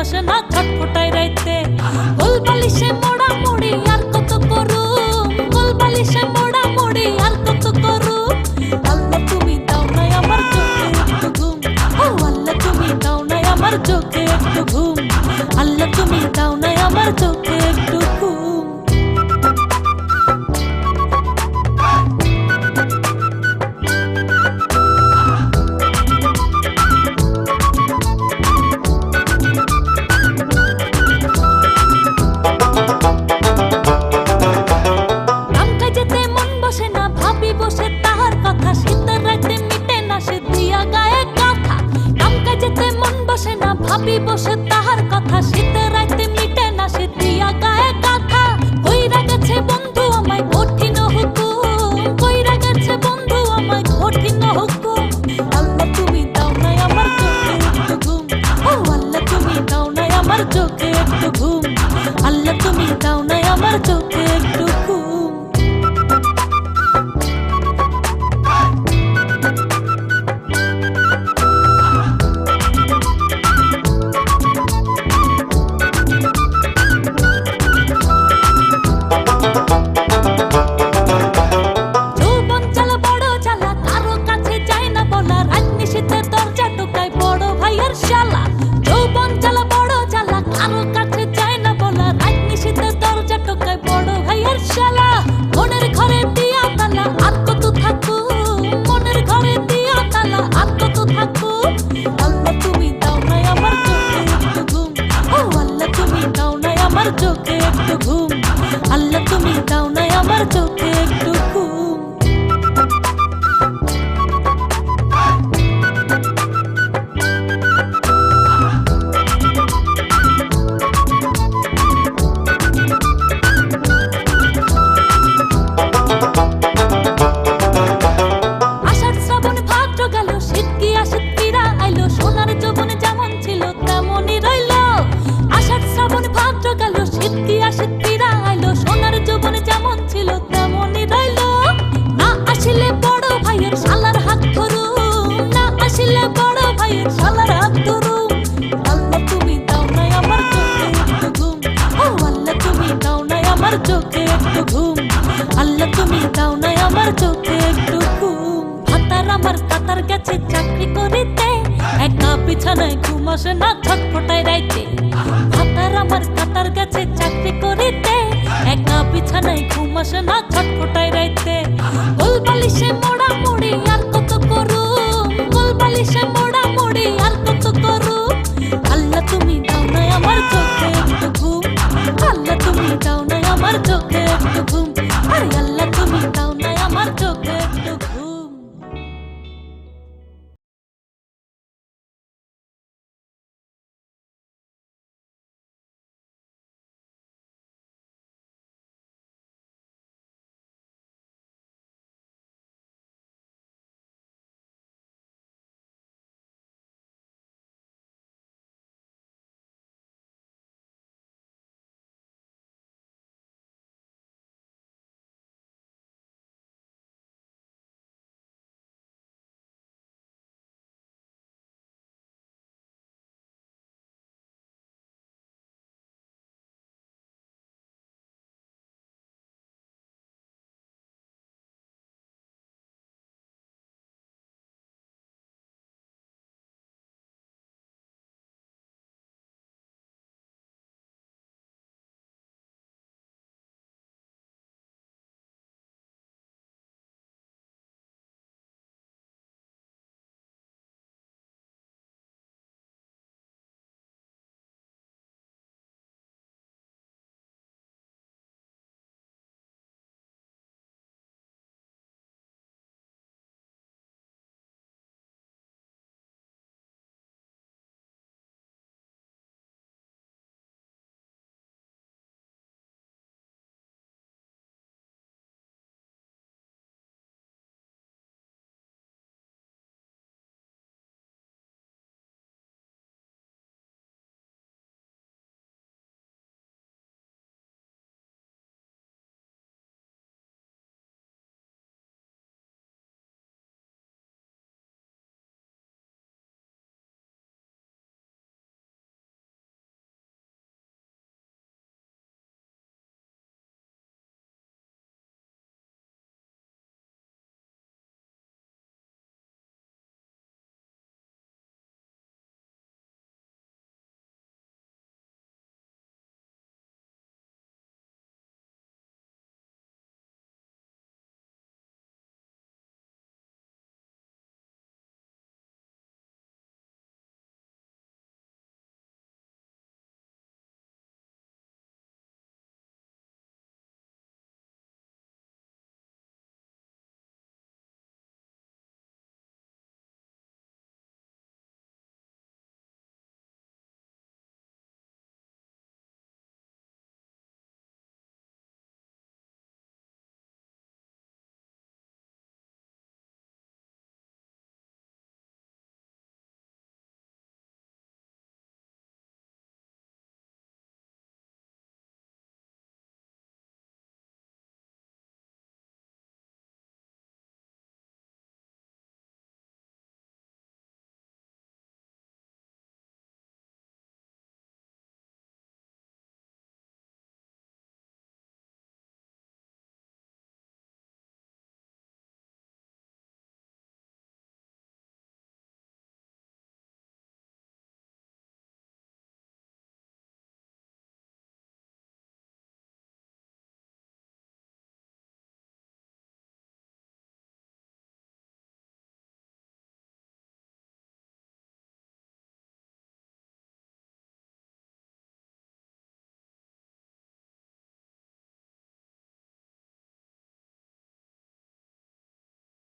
আসে না ছটফটায় রাইতে। গোল বালিশে মোড়া মুড়ি আর কত করুম, গোল বালিশে মোড়া মুড়ি আর কত করুম। আল্লাহ তুমি দাও না আমার চোখে একটু ঘুম, ও আল্লাহ তুমি দাও না আমার চোখে একটু ঘুম, আল্লাহ তুমি দাও না আমার চোখে একটু ঘুম। বসে তাহার কথা শীতের রাতে মিটে না সে দিয়া গায়ে কথা। কামকা যেতে মন বসে না ভাবি বসে তাহার কথা শীতের রাতে মিটে না সে দিয়া গায়ে কথা। কইরা গেছে বন্ধু আমায় কঠিন হুকুম, কইরা গেছে বন্ধু আমায় কঠিন হুকুম। আল্লাহ তুমি দাও না আমার চোখে একটু ঘুম, ও আল্লাহ তুমি দাও না আমার চোখে একটু ঘুম, আল্লাহ তুমি দাও না আমার চোখে একটু ঘুম। মনের ঘরে দিয়া তালা আর কত থাকো, মনের ঘরে দিয়া তালা আর কত থাকো। আল্লাহ তুমি দাও না আমার চোখে একটু ঘুম, ও আল্লাহ তুমি দাও না আমার চোখে একটু ঘুম, আল্লাহ তুমি দাও না আমার চোখে একটু ঘুম। চোখে একটু ঘুম, আল্লাহ তুমি দাও না আমার চোখে একটু ঘুম। ভাতার আমার কাতার গেছে চাকরি করিতে, একা বিছানায় ঘুম আসে না ছটফটায় রাইতে। ভাতার আমার কাতার গেছে চাকরি করিতে, একা বিছানায় ঘুম আসে না ছটফটায় রাইতে। গোল বালিশে মোড়া মুড়ি আর কত করুম, গোল বালিশে